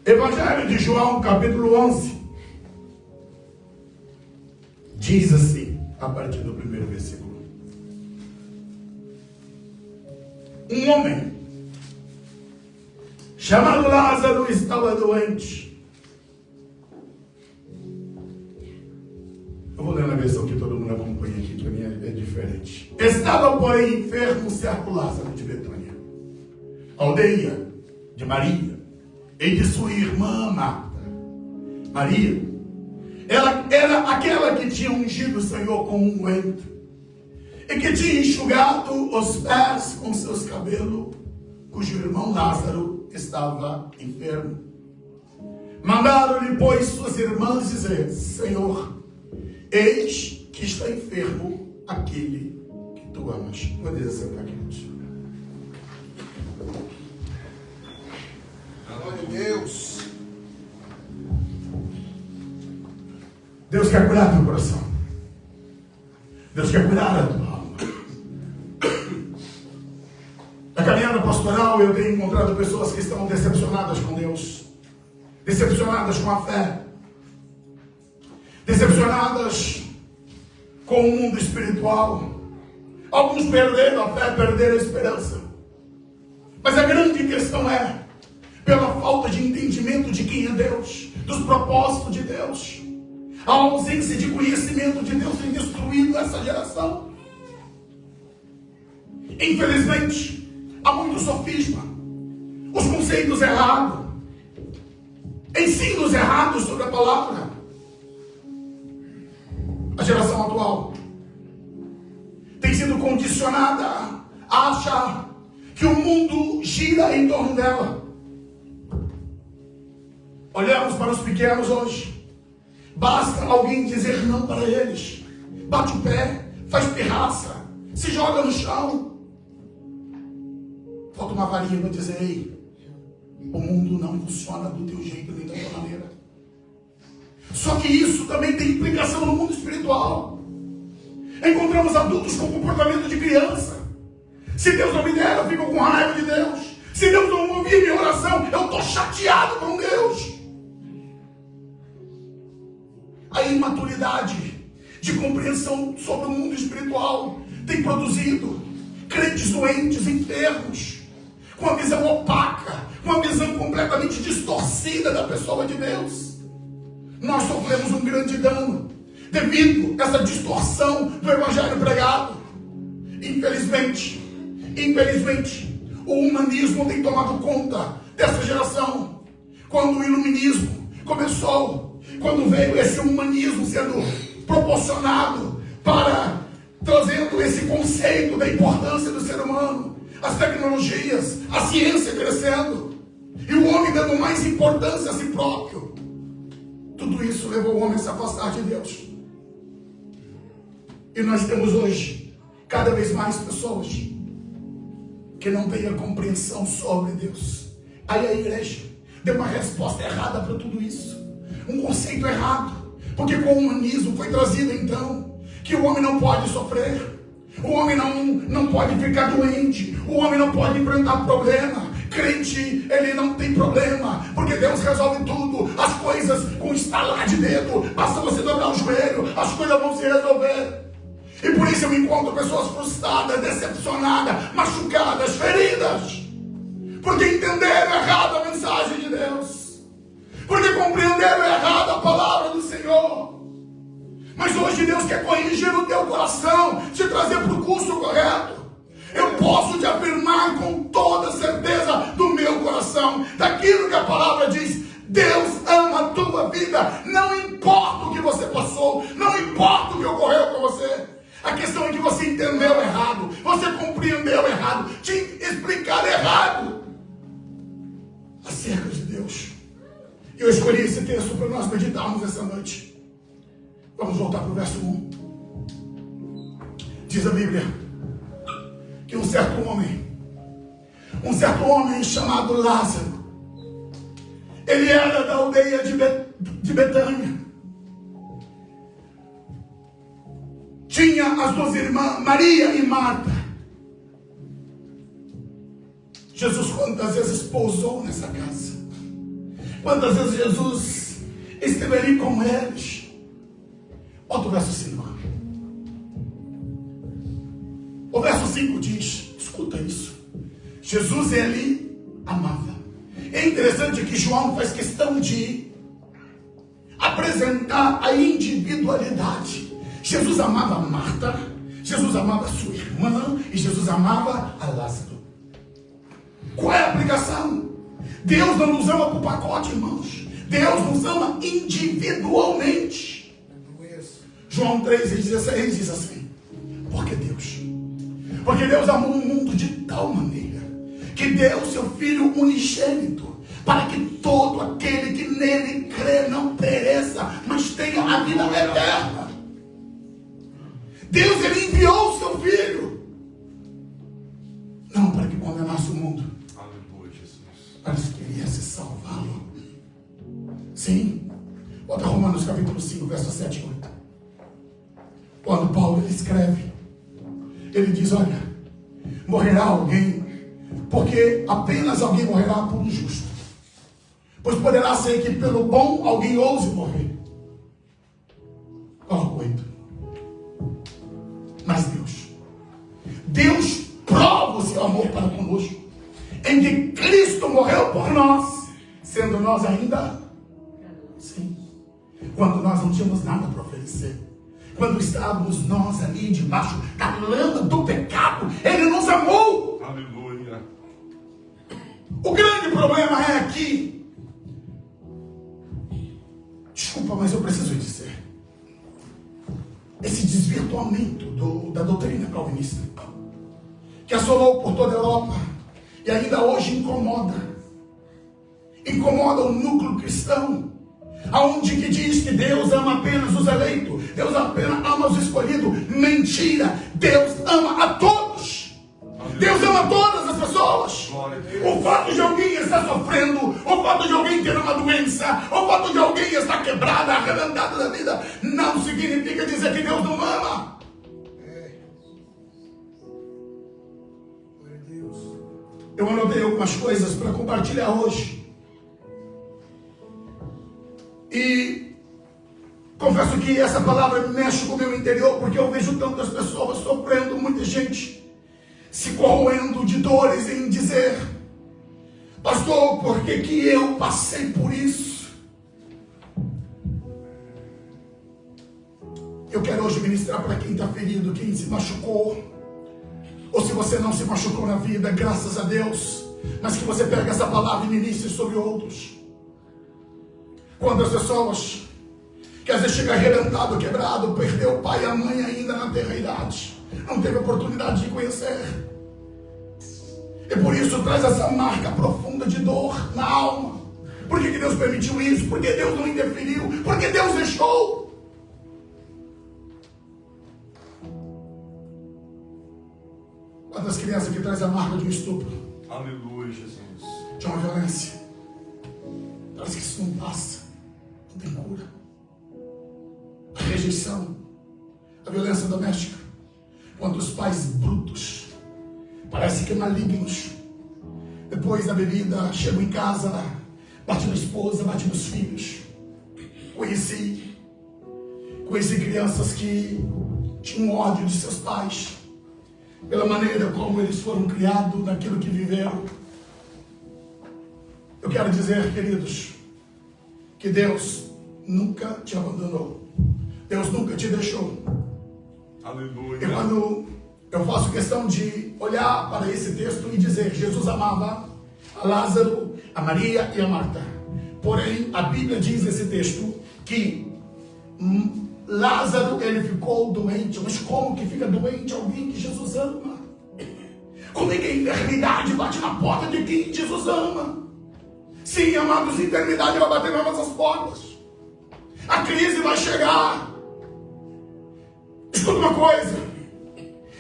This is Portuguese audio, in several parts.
Evangelho de João, capítulo 11. Diz assim, a partir do primeiro versículo. Um homem chamado Lázaro estava doente. Eu vou ler na versão que todo mundo acompanha aqui, para mim é diferente. Estava, porém, enfermo certo Lázaro de Betânia, aldeia de Maria e de sua irmã Marta. Maria, ela era aquela que tinha ungido o Senhor com um unguento e que tinha enxugado os pés com seus cabelos, cujo irmão Lázaro estava enfermo. Mandaram-lhe, pois, suas irmãs dizer: Senhor, eis que está enfermo aquele que tu amas. Vou dizer sentar aqui, Glória a Deus. Deus quer curar teu coração. Deus quer curar a tua alma. Na caminhada pastoral eu tenho encontrado pessoas que estão decepcionadas com Deus, decepcionadas com a fé, decepcionadas com o mundo espiritual. Alguns perderam a fé, perderam a esperança. Mas a grande questão é, pela falta de entendimento de quem é Deus, dos propósitos de Deus, a ausência de conhecimento de Deus tem destruído essa geração. Infelizmente, há muito sofisma, os conceitos errados, ensinos errados sobre a palavra. A geração atual tem sido condicionada a achar que o mundo gira em torno dela. Olhamos para os pequenos hoje. Basta alguém dizer não para eles. Bate o pé, faz pirraça, se joga no chão. Falta uma varinha para dizer: ei, o mundo não funciona do teu jeito nem da tua maneira. Só que isso também tem implicação no mundo espiritual. Encontramos adultos com comportamento de criança. Se Deus não me der, eu fico com raiva de Deus. Se Deus não ouvir minha oração, eu estou chateado com Deus. A imaturidade de compreensão sobre o mundo espiritual tem produzido crentes doentes, enfermos, com a visão opaca, com a visão completamente distorcida da pessoa de Deus. Nós sofremos um grande dano devido a essa distorção do evangelho pregado. Infelizmente, o humanismo tem tomado conta dessa geração. Quando o iluminismo começou, quando veio esse humanismo sendo proporcionado para trazendo esse conceito da importância do ser humano, as tecnologias, a ciência crescendo, e o homem dando mais importância a si próprio, tudo isso levou o homem a se afastar de Deus. E nós temos hoje cada vez mais pessoas que não têm a compreensão sobre Deus. Aí a igreja deu uma resposta errada para tudo isso, um conceito errado, porque com o humanismo foi trazido então que o homem não pode sofrer, o homem não pode ficar doente, o homem não pode enfrentar problema. Crente, ele não tem problema, porque Deus resolve tudo, as coisas com estalar de dedo, basta você dobrar o joelho, as coisas vão se resolver. E por isso eu encontro pessoas frustradas, decepcionadas, machucadas, feridas, porque entenderam errado a mensagem de Deus, porque compreenderam errado a palavra do Senhor. Mas hoje Deus quer corrigir o teu coração, te trazer para o curso correto. Eu posso te afirmar com toda certeza do meu coração, daquilo que a palavra diz: Deus ama a tua vida, não importa o que você passou, não importa o que ocorreu com você. A questão é que você entendeu errado, você compreendeu errado, te explicaram errado acerca de Deus. Eu escolhi esse texto para nós meditarmos essa noite. Vamos voltar para o verso 1. Diz a Bíblia que um certo homem chamado Lázaro, ele era da aldeia de Betânia. Tinha as duas irmãs, Maria e Marta. Jesus quantas vezes pousou nessa casa. Quantas vezes Jesus esteve ali com eles? Bota o verso 5. O verso 5 diz, escuta isso. Jesus, ele amava. É interessante que João faz questão de apresentar a individualidade. Jesus amava Marta, Jesus amava sua irmã e Jesus amava a Lázaro. Qual é a aplicação? Deus não nos ama por pacote, irmãos. Deus nos ama individualmente. João 3,16 diz assim: porque Deus amou o mundo de tal maneira que deu seu Filho unigênito, para que todo aquele que nele crê não pereça, mas tenha a vida eterna. Deus, ele enviou o seu Filho, não para que condenasse o mundo, mas queria se salvá-lo. Sim. Bota Romanos capítulo 5, verso 7 e 8. Quando Paulo ele escreve, ele diz: olha, morrerá alguém, porque apenas alguém morrerá por um justo, pois poderá ser que pelo bom alguém ouse morrer. Coloca 8. Mas Deus prova o seu amor para conosco, em que Cristo morreu por nós, sendo nós ainda, sim, quando nós não tínhamos nada para oferecer, quando estávamos nós ali debaixo da lama do pecado, Ele nos amou. Aleluia. O grande problema é aqui, desculpa, mas eu preciso dizer, esse desvirtuamento da doutrina calvinista, que assolou por toda a Europa e ainda hoje incomoda o núcleo cristão, aonde que diz que Deus ama apenas os eleitos, Deus apenas ama os escolhidos. Mentira! Deus ama a todos. Deus ama todas as pessoas. O fato de alguém estar sofrendo, o fato de alguém ter uma doença, o fato de alguém estar quebrada, arrebentada da vida, não significa dizer que Deus não ama. Eu anotei algumas coisas para compartilhar hoje. E confesso que essa palavra mexe com o meu interior, porque eu vejo tantas pessoas sofrendo, muita gente se corroendo de dores em dizer: pastor, por que eu passei por isso? Eu quero hoje ministrar para quem está ferido, quem se machucou, ou se você não se machucou na vida, graças a Deus, mas que você pega essa palavra e ministre sobre outros. Quando as pessoas que às vezes chega arrebentado, quebrado, perdeu o pai e a mãe ainda na terra idade, não teve oportunidade de conhecer, e por isso traz essa marca profunda de dor na alma. Por que Deus permitiu isso? Por que Deus não interferiu? Por que Deus deixou? Quantas crianças que traz a marca de um estupro? Aleluia, Jesus. De uma violência. Parece que isso não passa, não tem cura. A rejeição, a violência doméstica, quando os pais brutos, parece que malignos, depois da bebida, chegam em casa, bate na esposa, bate nos filhos. Conheci crianças que tinham ódio de seus pais, pela maneira como eles foram criados, daquilo que viveram. Eu quero dizer, queridos, que Deus nunca te abandonou. Deus nunca te deixou. Aleluia. E quando eu faço questão de olhar para esse texto e dizer: Jesus amava a Lázaro, a Maria e a Marta. Porém, a Bíblia diz nesse texto que Lázaro, ele ficou doente. Mas como que fica doente alguém que Jesus ama? Como é que a enfermidade bate na porta de quem Jesus ama? Sim, amados, a enfermidade vai bater nas nossas portas. A crise vai chegar. Escuta uma coisa: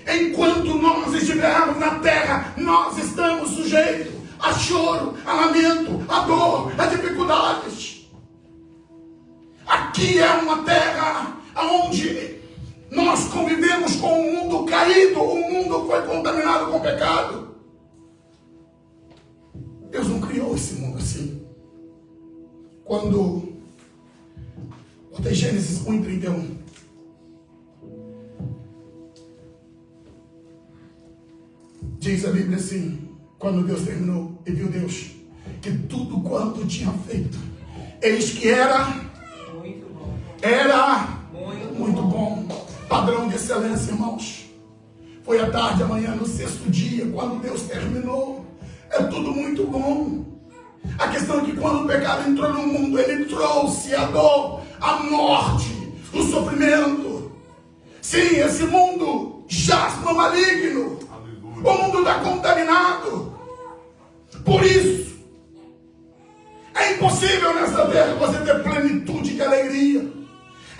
enquanto nós estivermos na terra, nós estamos sujeitos a choro, a lamento, a dor, a dificuldades. Aqui é uma terra onde nós convivemos com um mundo caído, o mundo foi contaminado com pecado. Deus não criou esse mundo assim. Quando, botei Gênesis 1:31. Diz a Bíblia assim: quando Deus terminou, e viu Deus que tudo quanto tinha feito, eis que era muito bom. Padrão de excelência, irmãos. Foi à tarde, amanhã, no sexto dia, quando Deus terminou. É tudo muito bom. A questão é que quando o pecado entrou no mundo, ele trouxe a dor, a morte, o sofrimento. Sim, esse mundo jaz no maligno. O mundo está contaminado. Por isso, é impossível nessa terra você ter plenitude de alegria.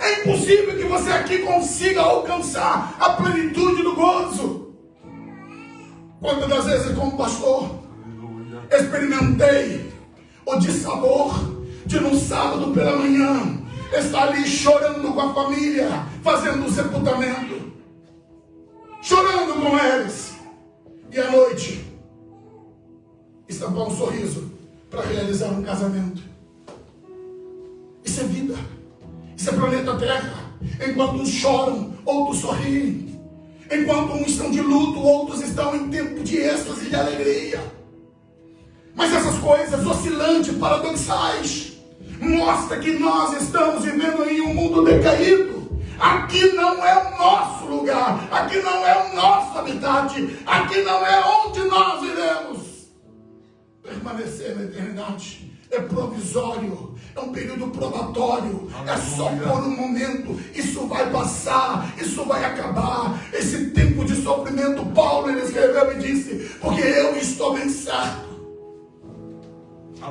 É impossível que você aqui consiga alcançar a plenitude do gozo. Quantas das vezes, como pastor, experimentei o dissabor de num sábado pela manhã estar ali chorando com a família, fazendo o sepultamento, chorando com eles, e à noite estampar um sorriso para realizar um casamento. Isso é vida. Isso é planeta Terra. Enquanto uns choram, outros sorriem. Enquanto uns estão de luto, outros estão em tempo de êxtase e de alegria. Mas essas coisas oscilantes, paradoxais, mostra que nós estamos vivendo em um mundo decaído. Aqui não é o nosso lugar. Aqui não é o nosso habitat. Aqui não é onde nós iremos permanecer na eternidade. É provisório, é um período probatório, é só por um momento. Isso vai passar, isso vai acabar. Esse tempo de sofrimento, Paulo ele escreveu e disse: porque eu estou bem certo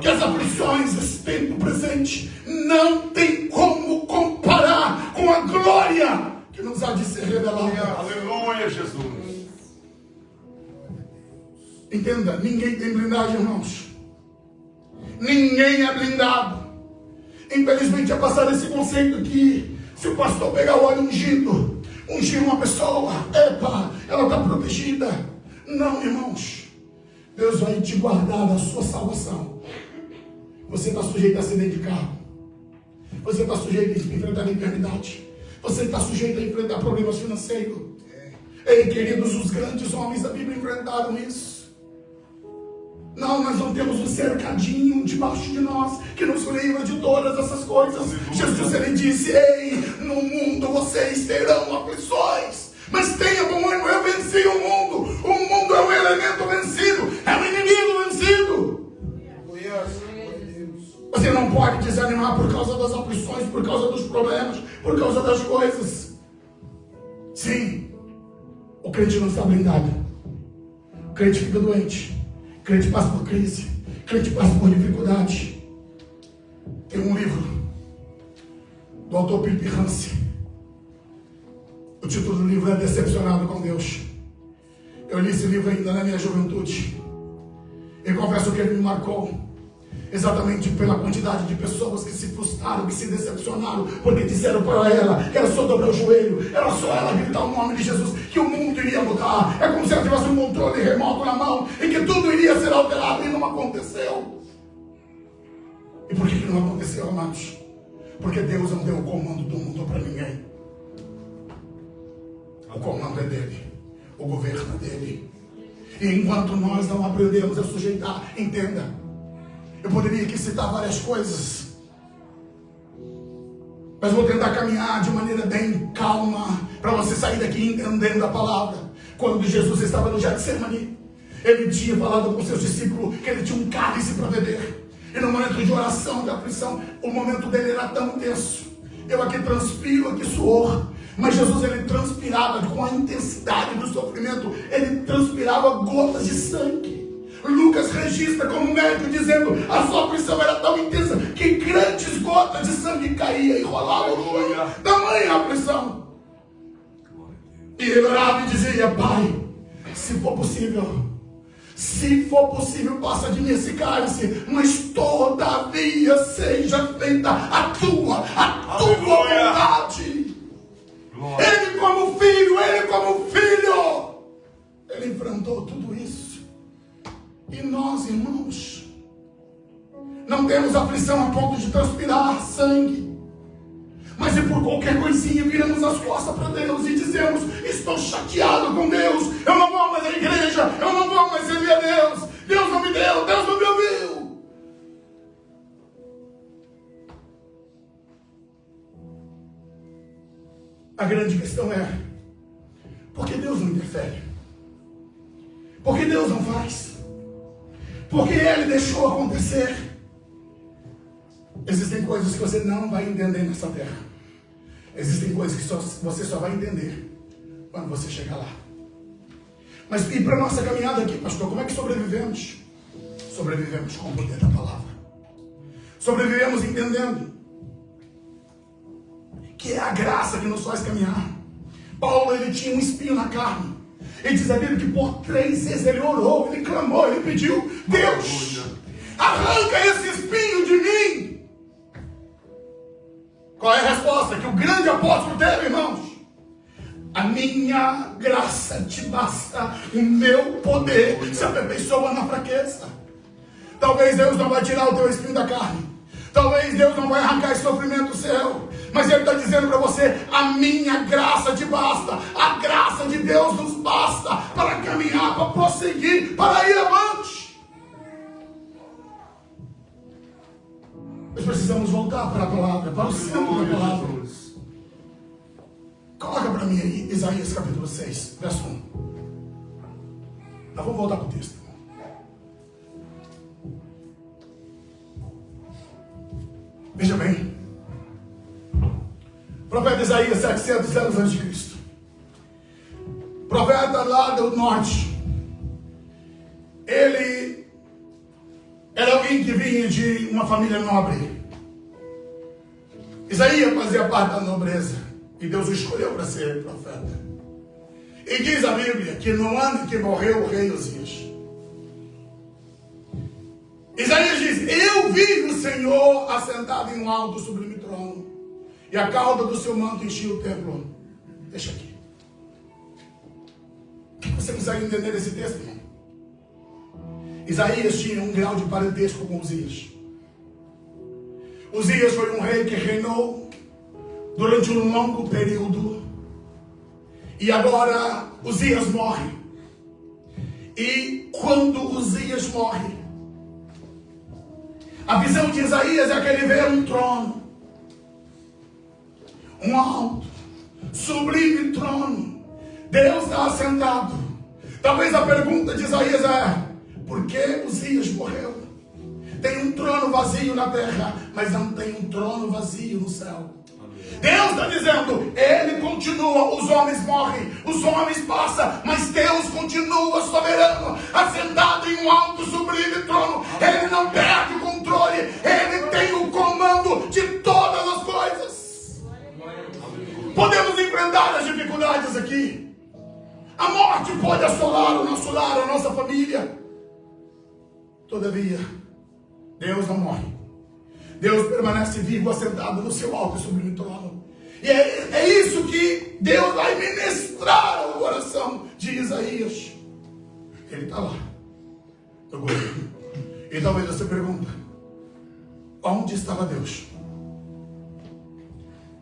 que as aflições desse tempo presente não tem como comparar com a glória que nos há de ser revelada. Aleluia, Jesus. Entenda, ninguém tem blindagem, irmãos. Ninguém é blindado. Infelizmente é passado esse conceito que se o pastor pegar o óleo ungido, ungir uma pessoa, epa, ela está protegida. Não, irmãos. Deus vai te guardar da sua salvação. Você está sujeito a acidente de carro. Você está sujeito a enfrentar a enfermidade. Você está sujeito a enfrentar problemas financeiros. Ei, queridos, os grandes homens da Bíblia enfrentaram isso. Não, nós não temos um cercadinho debaixo de nós que nos livra de todas essas coisas. Jesus, ele disse: ei, no mundo vocês terão aflições, mas tenha bom ânimo, eu venci o mundo. O mundo é um elemento vencido, é um inimigo vencido. Você não pode desanimar por causa das aflições, por causa dos problemas, por causa das coisas. Sim, o crente não está blindado. O crente fica doente. O crente passa por crise. O crente passa por dificuldade. Tem um livro do autor Philip Yancey. O título do livro é Decepcionado com Deus. Eu li esse livro ainda na minha juventude. E confesso que ele me marcou. Exatamente pela quantidade de pessoas que se frustraram, que se decepcionaram, porque disseram para ela que era só dobrar o joelho, era só ela gritar o nome de Jesus, que o mundo iria mudar. É como se ela tivesse um controle remoto na mão e que tudo iria ser alterado, e não aconteceu. E por que não aconteceu, amados? Porque Deus não deu o comando do mundo para ninguém. O comando é dele, o governo é dele. E enquanto nós não aprendemos a sujeitar, entenda. Eu poderia aqui citar várias coisas, mas vou tentar caminhar de maneira bem calma, para você sair daqui entendendo a palavra. Quando Jesus estava no Getsemane, ele tinha falado com seus discípulos que ele tinha um cálice para beber. E no momento de oração, de aflição, o momento dele era tão tenso. Eu aqui transpiro, aqui suor. Mas Jesus, ele transpirava com a intensidade do sofrimento. Ele transpirava gotas de sangue. Lucas registra como médico dizendo: a sua aflição era tão intensa que grandes gotas de sangue caíam e rolavam no chão. Tamanha aflição. E ele orava e dizia: Pai, se for possível, passa de mim esse cálice, mas todavia seja feita a tua vontade. Ele como filho, ele enfrentou tudo isso. E nós, irmãos, Não temos aflição a ponto de transpirar sangue. Mas é por qualquer coisinha viramos as costas para Deus e dizemos: estou chateado com Deus, eu não vou mais à igreja, eu não vou mais servir a Deus, Deus não me deu, Deus não me ouviu. A grande questão é: por que Deus não interfere? Por que Deus não faz? Por que Ele deixou acontecer? Existem coisas que você não vai entender nessa terra. Existem coisas que você só vai entender quando você chegar lá. Mas e para a nossa caminhada aqui, pastor, como é que sobrevivemos? Sobrevivemos com o poder da palavra. Sobrevivemos entendendo que é a graça que nos faz caminhar. Paulo, ele tinha um espinho na carne. E diz a Bíblia que por 3 vezes ele orou, ele clamou, ele pediu: Deus, arranca esse espinho de mim. Qual é a resposta que o grande apóstolo teve, irmãos? A minha graça te basta, o meu poder se aperfeiçoa na fraqueza. Talvez Deus não vai tirar o teu espinho da carne. Talvez Deus não vai arrancar esse sofrimento seu. Mas Ele está dizendo para você: a minha graça te basta. A graça de Deus nos basta para caminhar, para prosseguir, para ir avante. Nós precisamos voltar para a palavra, para o centro da palavra. Coloca para mim aí Isaías capítulo 6, verso 1. Nós vamos voltar para o texto. Veja bem. Profeta Isaías, 700 anos antes de Cristo. Profeta lá do norte. Ele era alguém que vinha de uma família nobre. Isaías fazia parte da nobreza. E Deus o escolheu para ser profeta. E diz a Bíblia que no ano em que morreu o rei Uzias, Isaías diz: eu vi o Senhor assentado em um alto sublime trono, e a cauda do seu manto enchia o templo. Deixa aqui. O que você precisa entender desse texto, irmão? Isaías tinha um grau de parentesco com Uzias. Uzias foi um rei que reinou durante um longo período. E agora Uzias morre. E quando Uzias morre, a visão de Isaías é que ele vê um trono. Um alto, sublime trono. Deus está assentado. Talvez a pergunta de Isaías é: por que Uzias morreu? Tem um trono vazio na terra, mas não tem um trono vazio no céu. Deus está dizendo: Ele continua, os homens morrem, os homens passam, mas Deus continua soberano, assentado em um alto sublime trono. Ele não perde o controle, Ele tem o comando de todas as coisas. Podemos enfrentar as dificuldades aqui. A morte pode assolar o nosso lar, a nossa família. Todavia, Deus não morre. Deus permanece vivo, assentado no seu alto e sublime trono. E é isso que Deus vai ministrar ao coração de Isaías. Ele está lá. E talvez você pergunta: onde estava Deus?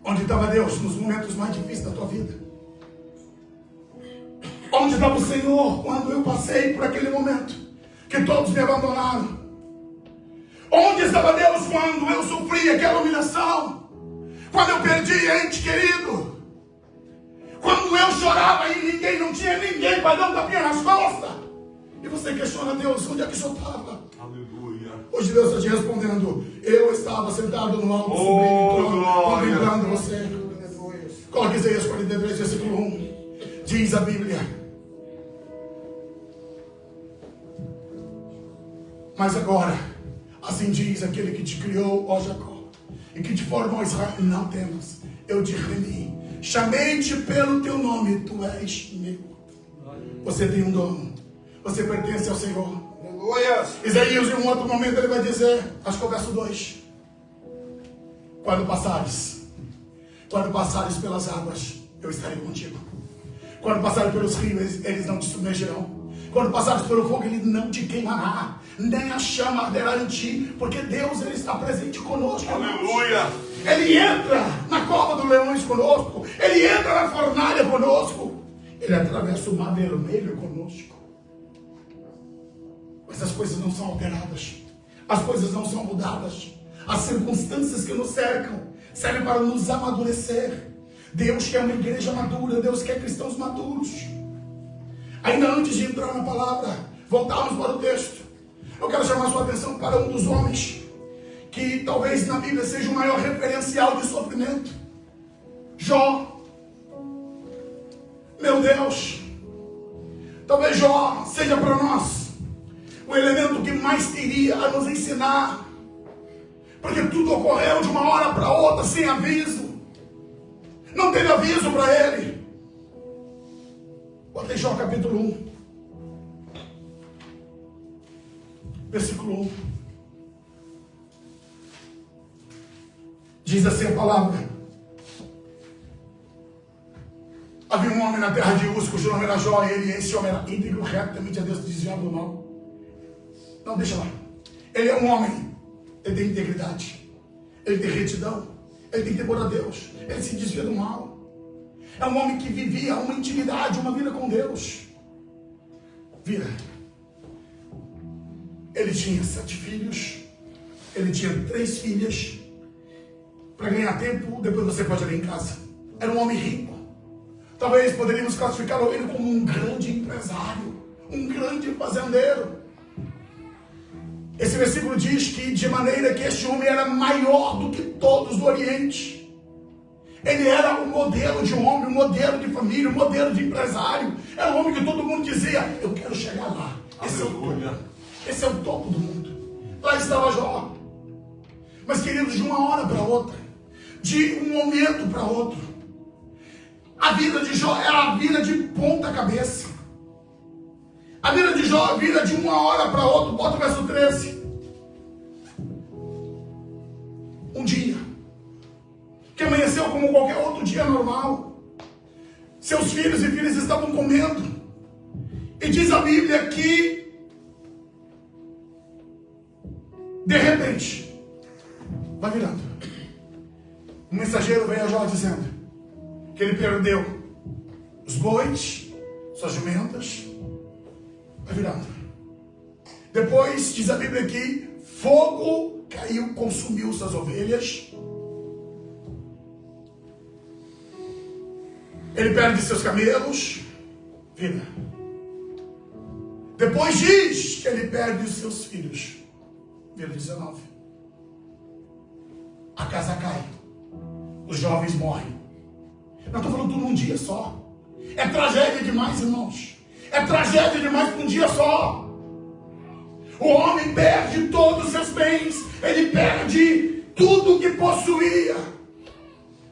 Onde estava Deus nos momentos mais difíceis da tua vida? Onde estava o Senhor quando eu passei por aquele momento que todos me abandonaram? Onde estava Deus quando eu sofri aquela humilhação? Quando eu perdi ente querido? Quando eu chorava e não tinha ninguém para dar um tapinha nas costas? E você questiona Deus: onde é que o Senhor estava? Aleluia. Hoje Deus está te respondendo: eu estava sentado no alto sublime trono, contemplando você. Coloque Isaías 43, versículo 1. Diz a Bíblia: mas agora, assim diz aquele que te criou, ó Jacó, e que te formou, Israel: não temas, eu te remi, chamei-te pelo teu nome, tu és meu. Você tem um dono, você pertence ao Senhor. Isaías, em um outro momento, ele vai dizer, acho que é o verso 2: quando passares pelas águas, eu estarei contigo. Quando passares pelos rios, eles não te submergirão. Quando passares pelo fogo, ele não te queimará. nem a chama arderá em ti, porque Deus, Ele está presente conosco. Aleluia. Ele entra na cova dos leões conosco, Ele entra na fornalha conosco, Ele atravessa o mar vermelho conosco. Mas as coisas não são alteradas, as coisas não são mudadas. As circunstâncias que nos cercam servem para nos amadurecer. Deus quer uma igreja madura, Deus quer cristãos maduros. Ainda antes de entrar na palavra, voltarmos para o texto, eu quero chamar sua atenção para um dos homens que talvez na Bíblia seja o maior referencial de sofrimento. Jó. Meu Deus, talvez Jó seja para nós o elemento que mais teria a nos ensinar, porque tudo ocorreu de uma hora para outra, sem aviso. Não teve aviso para ele. Bota em Jó capítulo 1, versículo 1. Diz assim a palavra: havia um homem na terra de Uz, cujo nome era Jó, e esse homem era íntegro, reto, temente a Deus, desviado do mal. Não, deixa lá. Ele é um homem, ele tem integridade, ele tem retidão, ele tem temor a Deus, ele se desvia do mal. É um homem que vivia uma intimidade, uma vida com Deus. Vira. Ele tinha 7 filhos, ele tinha 3 filhas. Para ganhar tempo, depois você pode ler em casa. Era um homem rico. Talvez poderíamos classificar ele como um grande empresário, um grande fazendeiro. Esse versículo diz que de maneira que este homem era maior do que todos do Oriente. Ele era um modelo de homem, um modelo de família, um modelo de empresário. Era um homem que todo mundo dizia: eu quero chegar lá. Esse é o topo. Esse é o topo do mundo. Lá estava Jó. Mas, queridos, de uma hora para outra, de um momento para outro, a vida de Jó era a vida de ponta cabeça. A vida de Jó é a vida de uma hora para outra. Bota o verso 13. Um dia que amanheceu como qualquer outro dia normal. Seus filhos e filhas estavam comendo. E diz a Bíblia que, de repente, vai virando. Um mensageiro veio a Jó dizendo que ele perdeu os bois, suas jumentas. Vai virando. Depois, diz a Bíblia que fogo caiu, consumiu suas ovelhas. Ele perde seus camelos. Vira. Depois diz que ele perde os seus filhos. Vira 19. A casa cai. Os jovens morrem. Não estou falando tudo num dia só. É tragédia demais, irmãos. É tragédia demais para um dia só. O homem perde todos os seus bens. Ele perde tudo que possuía.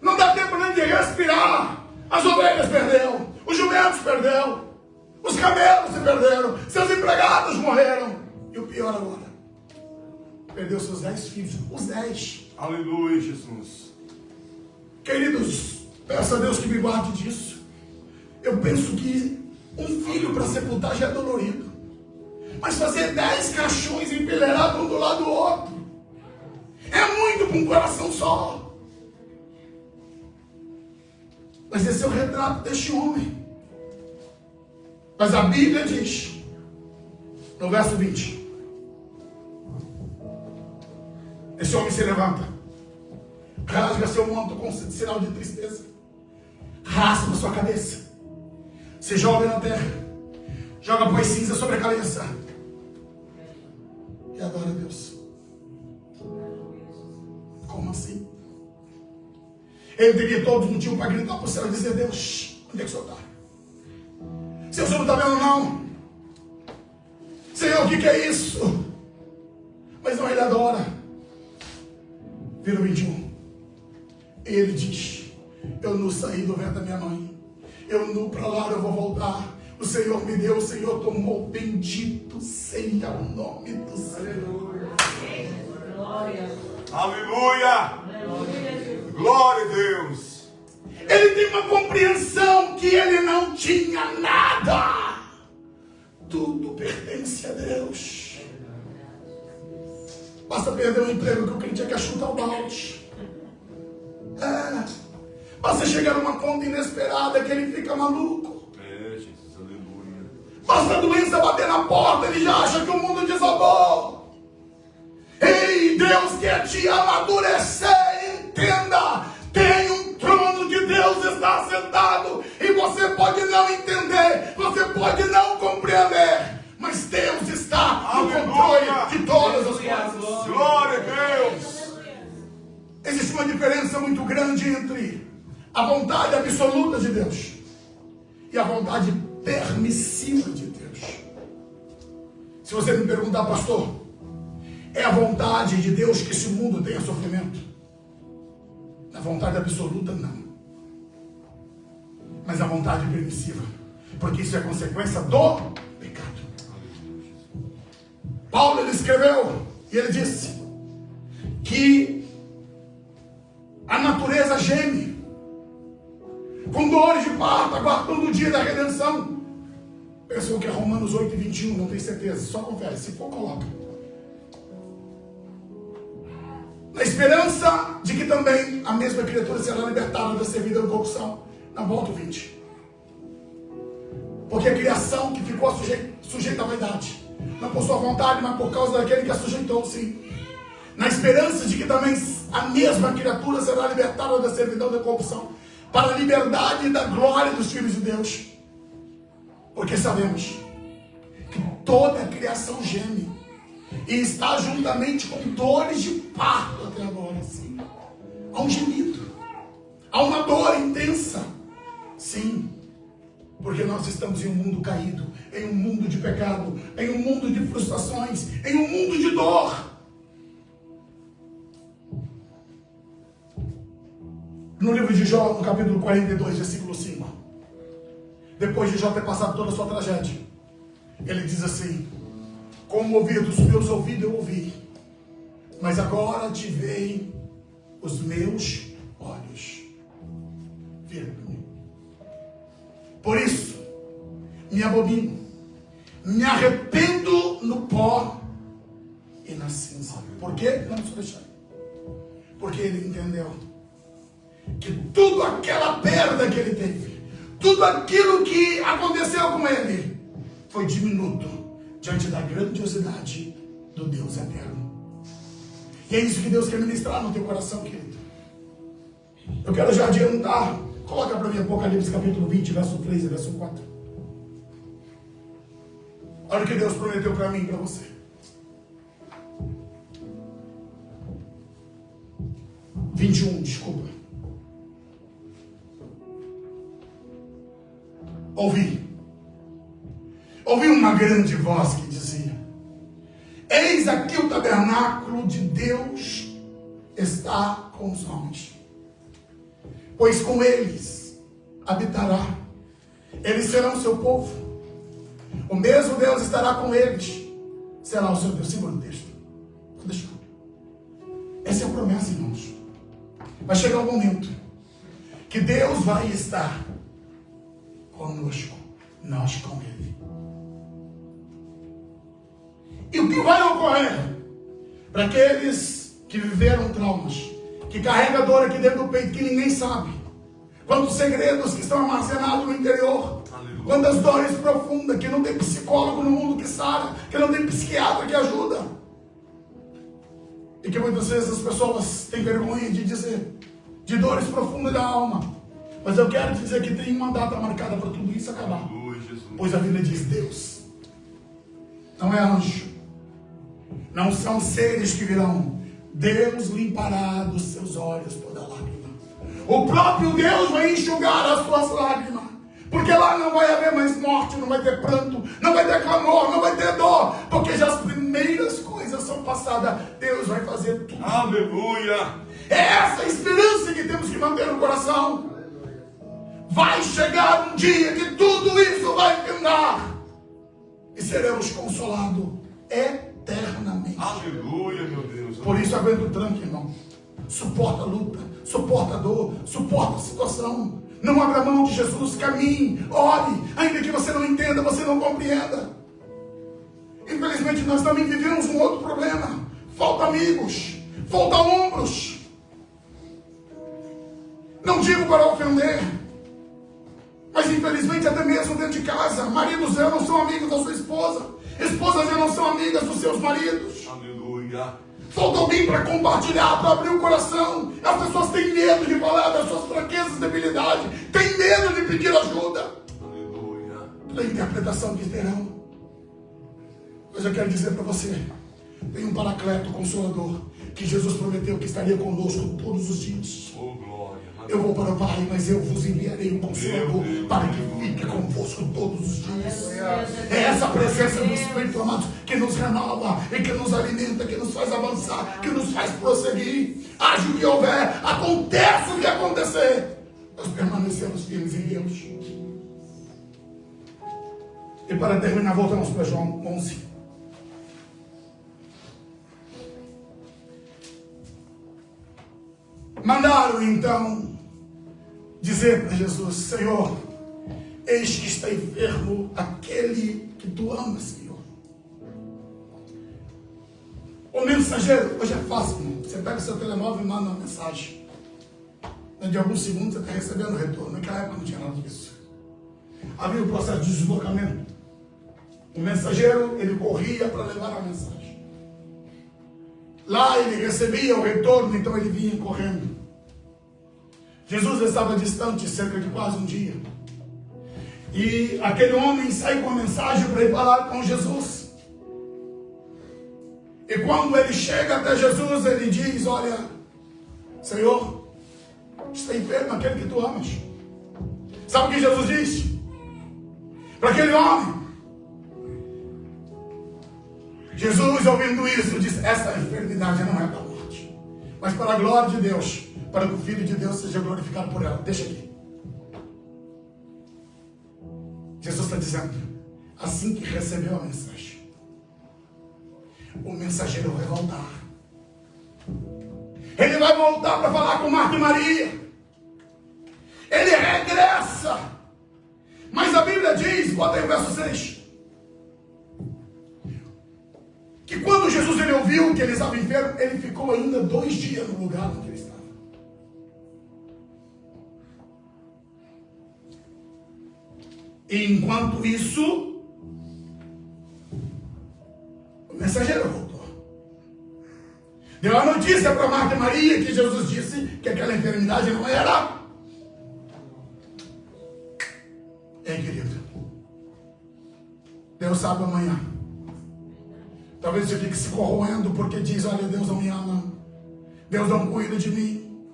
Não dá tempo nem de respirar. As ovelhas perdeu. Os jumentos perdeu. Os camelos se perderam. Seus empregados morreram. E o pior agora, perdeu seus 10 filhos. Os 10. Aleluia, Jesus. Queridos, peço a Deus que me guarde disso. Eu penso que um filho para sepultar já é dolorido. Mas fazer 10 caixões empilhados um do lado do outro é muito com um coração só. Mas esse é o retrato deste homem. Mas a Bíblia diz, no verso 20, esse homem se levanta, rasga seu manto com sinal de tristeza, raspa sua cabeça, se joga na terra, joga pois cinza sobre a cabeça e adora a Deus. Como assim? Ele teria todo motivo para gritar para o céu e dizer: Deus, onde é que o Senhor está? Se o Senhor não está vendo, não. Senhor, o que é isso? Mas não, ele adora. Vira o 21. Ele diz: eu nu saí do ventre da minha mãe. Eu nu para lá eu vou voltar. O Senhor me deu, o Senhor tomou. Bendito seja o nome do Senhor. Aleluia. Aleluia. Glória a Deus. Ele tem uma compreensão que ele não tinha nada. Tudo pertence a Deus. Basta perder um emprego que o crente quer chutar o balde. Basta chegar numa conta inesperada que ele fica maluco. Jesus, aleluia. Basta a doença bater na porta, ele já acha que o mundo desabou. Ei, Deus quer te amadurecer, entenda. Tem um trono de Deus está sentado e você pode não entender, você pode não compreender, mas Deus está no controle de todas as coisas. Glória a Deus. Existe uma diferença muito grande entre a vontade absoluta de Deus e a vontade permissiva de Deus. Se você me perguntar, pastor, é a vontade de Deus que esse mundo tenha sofrimento? A vontade absoluta, não. Mas a vontade permissiva, porque isso é consequência do pecado. Paulo, ele escreveu e ele disse que a natureza geme com dores de parto, aguardando o dia da redenção. Pensou que é Romanos 8:21, não tenho certeza, só confere, se for, coloca. Na esperança de que também a mesma criatura será libertada da servidão da corrupção. Não, volta o 20. Porque a criação que ficou sujeita à vaidade, não por sua vontade, mas por causa daquele que a sujeitou, sim. Na esperança de que também a mesma criatura será libertada da servidão da corrupção, para a liberdade e da glória dos filhos de Deus. Porque sabemos que toda a criação geme e está juntamente com dores de parto até agora, sim. Há um gemido, há uma dor intensa, sim, porque nós estamos em um mundo caído, em um mundo de pecado, em um mundo de frustrações, em um mundo de dor. No livro de Jó, no capítulo 42, versículo 5, depois de Jó ter passado toda a sua tragédia, ele diz assim: com o ouvir dos meus ouvidos eu ouvi, mas agora te veem os meus olhos. Vira para mim. Por isso, me abomino, me arrependo no pó e na cinza. Por quê? Vamos deixar. Porque ele entendeu que tudo aquela perda que ele teve, tudo aquilo que aconteceu com ele, foi diminuto diante da grandiosidade do Deus eterno. E é isso que Deus quer ministrar no teu coração, querido. Eu quero já adiantar. Coloca para mim Apocalipse capítulo 20, verso 3 e verso 4. Olha o que Deus prometeu para mim e para você. 21, desculpa. Ouvi uma grande voz que dizia: eis aqui o tabernáculo de Deus está com os homens, pois com eles habitará, eles serão seu povo, o mesmo Deus estará com eles, será o seu Deus. Segura o texto, vou deixar. Essa é a promessa, irmãos. Vai chegar um momento que Deus vai estar conosco, nós com ele. E o que vai ocorrer para aqueles que viveram traumas, que carregam dor aqui dentro do peito, que ninguém sabe, quantos segredos que estão armazenados no interior, quantas dores profundas, que não tem psicólogo no mundo que sara, que não tem psiquiatra que ajuda, e que muitas vezes as pessoas têm vergonha de dizer, de dores profundas da alma. Mas eu quero te dizer que tem uma data marcada para tudo isso acabar. Pois a Bíblia diz: Deus não é anjo, não são seres que virão. Deus limpará dos seus olhos toda lágrima. O próprio Deus vai enxugar as suas lágrimas, porque lá não vai haver mais morte, não vai ter pranto, não vai ter clamor, não vai ter dor, porque já as primeiras coisas são passadas. Deus vai fazer tudo. Aleluia! É essa a esperança que temos que manter no coração. Vai chegar um dia que tudo isso vai findar e seremos consolados eternamente. Aleluia, meu Deus. Por isso aguenta o tranque, irmão. Suporta a luta, suporta a dor, suporta a situação. Não abra mão de Jesus, caminhe, ore, ainda que você não entenda, você não compreenda. Infelizmente nós também vivemos um outro problema: falta amigos, falta ombros. Não digo para ofender, mas infelizmente até mesmo dentro de casa, maridos já não são amigos da sua esposa, esposas já não são amigas dos seus maridos. Aleluia. Falta alguém para compartilhar, para abrir o coração. As pessoas têm medo de falar das suas fraquezas e debilidades, têm medo de pedir ajuda. Aleluia. Pela interpretação que terão. Mas eu quero dizer para você, tem um paracleto consolador, que Jesus prometeu que estaria conosco todos os dias. Oh, glória. Eu vou para o Pai, mas eu vos enviarei um Consolador para que fique convosco todos os dias. É essa presença do Espírito, amados, que nos renova e que nos alimenta, que nos faz avançar, que nos faz prosseguir. Haja o que houver, aconteça o que acontecer, nós permanecemos firmes em Deus. E para terminar, voltamos para João 11. Mandaram então dizer para Jesus: Senhor, eis que está enfermo aquele que tu amas, Senhor. O mensageiro, hoje é fácil, irmão. Você pega seu telemóvel e manda uma mensagem. De alguns segundos você está recebendo retorno. Naquela época não tinha nada disso. Havia o processo de deslocamento. O mensageiro, ele corria para levar a mensagem. Lá ele recebia o retorno, então ele vinha correndo. Jesus estava distante cerca de quase um dia. E aquele homem sai com a mensagem para ir falar com Jesus. E quando ele chega até Jesus, ele diz: olha, Senhor, está enfermo aquele que tu amas. Sabe o que Jesus disse para aquele homem? Jesus, ouvindo isso, disse: essa enfermidade não é para a morte, mas para a glória de Deus, para que o Filho de Deus seja glorificado por ela. Deixa aqui. Jesus está dizendo, assim que recebeu a mensagem, o mensageiro vai voltar. Ele vai voltar para falar com Marta e Maria. Ele regressa. Mas a Bíblia diz, bota aí o verso 6, que quando Jesus ele ouviu que ele estava enfermo, ele ficou ainda 2 dias no lugar onde ele estava. E enquanto isso, o mensageiro voltou. Deu a notícia para Marta e Maria que Jesus disse que aquela enfermidade não era. Ei, querido, Deus sabe amanhã. Talvez você fique se corroendo porque diz: olha, Deus não me ama, Deus não cuida de mim.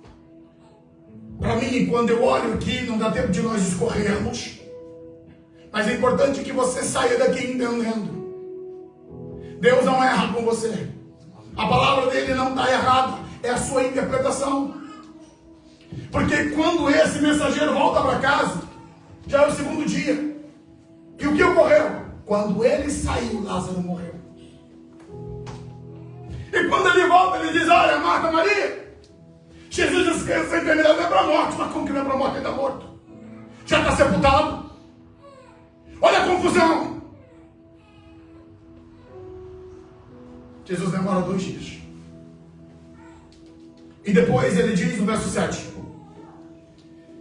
Para mim, quando eu olho aqui, não dá tempo de nós escorrermos. Mas é importante que você saia daqui entendendo. Deus não erra com você. A palavra dele não está errada. É a sua interpretação. Porque quando esse mensageiro volta para casa, já é o 2º dia. E o que ocorreu? Quando ele saiu, Lázaro morreu. E quando ele volta, ele diz: olha, Marta, Maria, Jesus disse que essa enfermidade não é para a morte. Mas como que não é para a morte? Ele está morto. Já está sepultado. Olha a confusão. Jesus demora 2 dias. E depois ele diz no verso 7.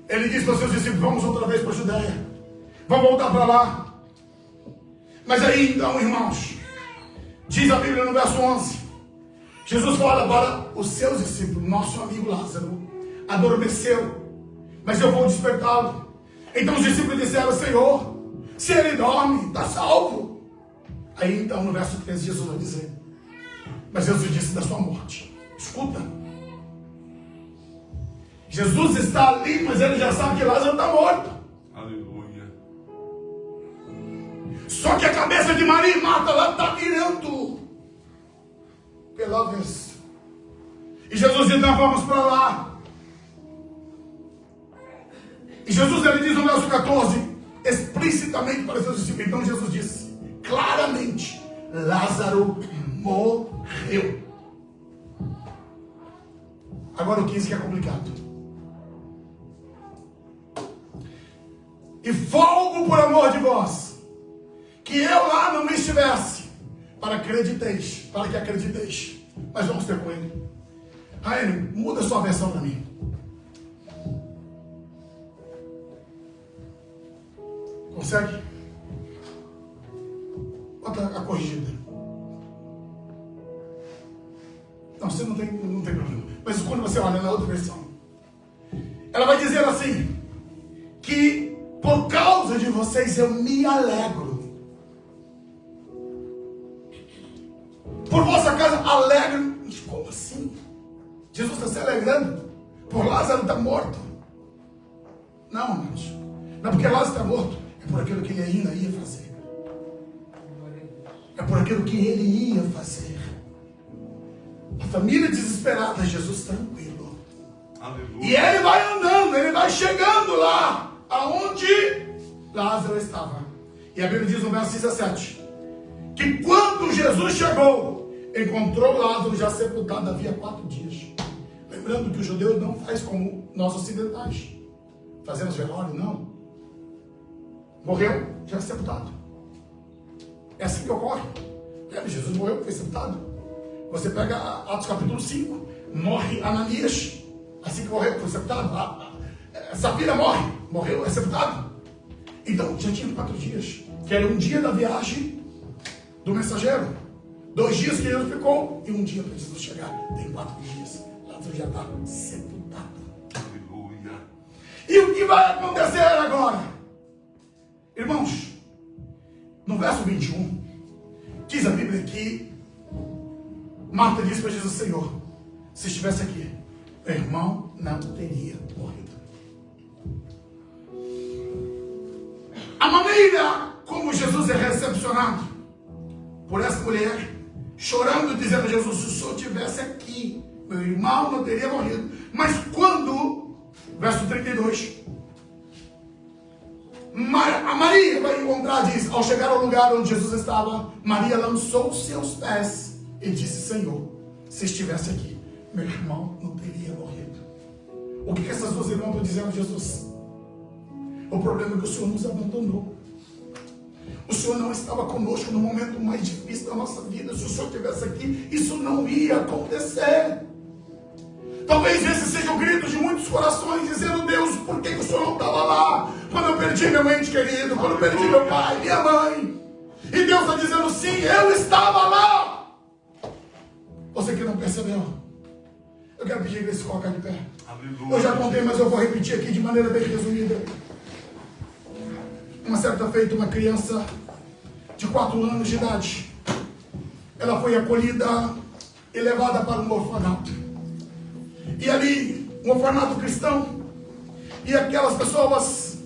Ele diz para os seus discípulos: vamos outra vez para a Judéia. Vamos voltar para lá. Mas aí então, irmãos, diz a Bíblia no verso 11. Jesus fala para os seus discípulos: nosso amigo Lázaro adormeceu, mas eu vou despertá-lo. Então os discípulos disseram: Senhor, se ele dorme, está salvo. Aí então no verso 13 Jesus vai dizer: mas Jesus disse da sua morte. Escuta, Jesus está ali, mas ele já sabe que Lázaro está morto. Aleluia. Só que a cabeça de Maria e Marta lá está virando pela vez. E Jesus diz: nós vamos para lá. E Jesus ele diz no verso 14 explicitamente para seus discípulos. Então Jesus disse claramente: Lázaro morreu. Agora o 15 que é complicado. E folgo por amor de vós, que eu lá não estivesse, para que acrediteis Mas vamos ter com ele. Raine, muda sua versão para mim. Consegue? Bota a corrigida. Não, você não tem problema. Mas quando você olha na outra versão, ela vai dizer assim, que por causa de vocês eu me alegro. Por vossa casa alegro. Como assim? Jesus está se alegrando por Lázaro estar morto? Não, irmãos. Não é porque Lázaro está morto. É por aquilo que ele ainda ia fazer. É por aquilo que ele ia fazer. A família desesperada, Jesus tranquilo. Aleluia. E ele vai andando, ele vai chegando lá aonde Lázaro estava. E a Bíblia diz no verso 17 que quando Jesus chegou, encontrou Lázaro já sepultado havia 4 dias. Lembrando que o judeu não faz como nós ocidentais. Fazemos velório, não. Morreu, já é sepultado. É assim que ocorre. Jesus morreu, foi sepultado. Você pega Atos capítulo 5, morre Ananias, assim que morreu, foi sepultado. Safira morreu, é sepultado. Então já tinha 4 dias, que era um dia da viagem do mensageiro, 2 dias que Jesus ficou e um dia para Jesus chegar. Tem 4 dias, Lázaro já está sepultado. Aleluia. E o que vai acontecer agora? Irmãos, no verso 21, diz a Bíblia que Marta disse para Jesus: Senhor, se estivesse aqui, meu irmão não teria morrido. A maneira como Jesus é recepcionado por essa mulher, chorando, dizendo a Jesus: se o Senhor estivesse aqui, meu irmão não teria morrido. Mas quando, verso 32, a Maria vai encontrar, diz, ao chegar ao lugar onde Jesus estava, Maria lançou os seus pés e disse: Senhor, se estivesse aqui, meu irmão não teria morrido. O que essas duas irmãs estão dizendo a Jesus? O problema é que o Senhor nos abandonou. O Senhor não estava conosco no momento mais difícil da nossa vida. Se o Senhor estivesse aqui, isso não ia acontecer. Talvez esse seja o grito de muitos corações, dizendo: Deus, por que o Senhor não estava lá? Quando eu perdi meu ente querido, quando eu perdi meu pai, minha mãe. E Deus está dizendo: sim, eu estava lá. Você que não percebeu, eu quero pedir que ele se coloque de pé. Aleluia. Eu já contei, mas eu vou repetir aqui de maneira bem resumida. Uma certa feita, uma criança de 4 anos de idade, ela foi acolhida e levada para um orfanato. E ali, um orfanato cristão, e aquelas pessoas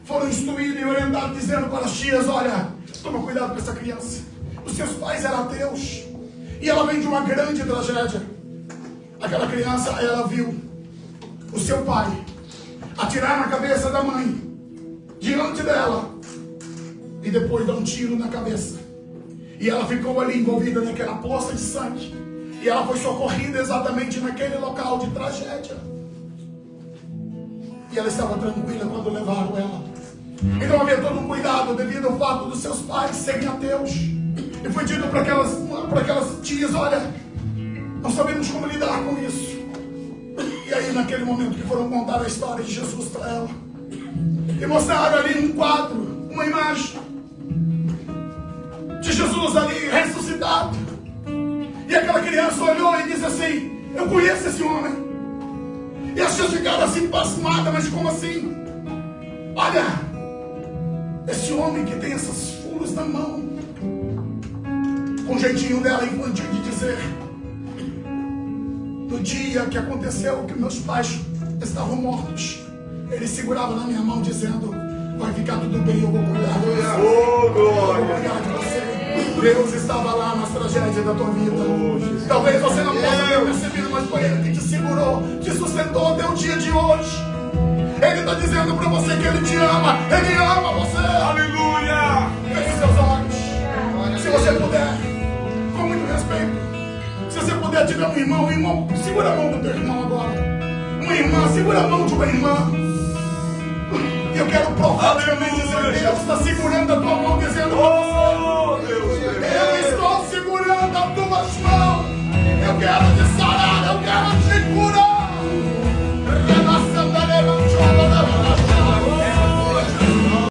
foram instruídas e orientadas, dizendo para as tias: olha, toma cuidado com essa criança. Os seus pais eram ateus, e ela vem de uma grande tragédia. Aquela criança, ela viu o seu pai atirar na cabeça da mãe, diante dela, e depois dar um tiro na cabeça. E ela ficou ali envolvida naquela poça de sangue. E ela foi socorrida exatamente naquele local de tragédia. E ela estava tranquila quando levaram ela. Então havia todo um cuidado devido ao fato dos seus pais serem ateus. E foi dito para aquelas tias: olha, não sabemos como lidar com isso. E aí, naquele momento que foram contar a história de Jesus para ela, e mostraram ali um quadro, uma imagem de Jesus ali ressuscitado. E aquela criança olhou e disse assim: eu conheço esse homem. E as tias ficaram assim pasmadas: mas como assim? Olha, esse homem que tem essas furos na mão, com um jeitinho dela infantil de dizer: no dia que aconteceu que meus pais estavam mortos, ele segurava na minha mão dizendo: vai ficar tudo bem, eu vou cuidar de você. Oh, glória. Eu vou cuidar de você. Deus estava lá nas tragédias da tua vida. Talvez você não possa ter percebido, mas foi Ele que te segurou, te sustentou até o dia de hoje. Ele está dizendo para você que Ele te ama. Ele ama você. Aleluia. Feche seus olhos. Se você puder, com muito respeito, se você puder, tiver um irmão, segura a mão do teu irmão agora. Uma irmã, segura a mão de uma irmã. E eu quero profeticamente dizer: Deus está segurando a tua mão, dizendo: Oh, Deus. eu estou segurando as tuas mãos. Eu guerra,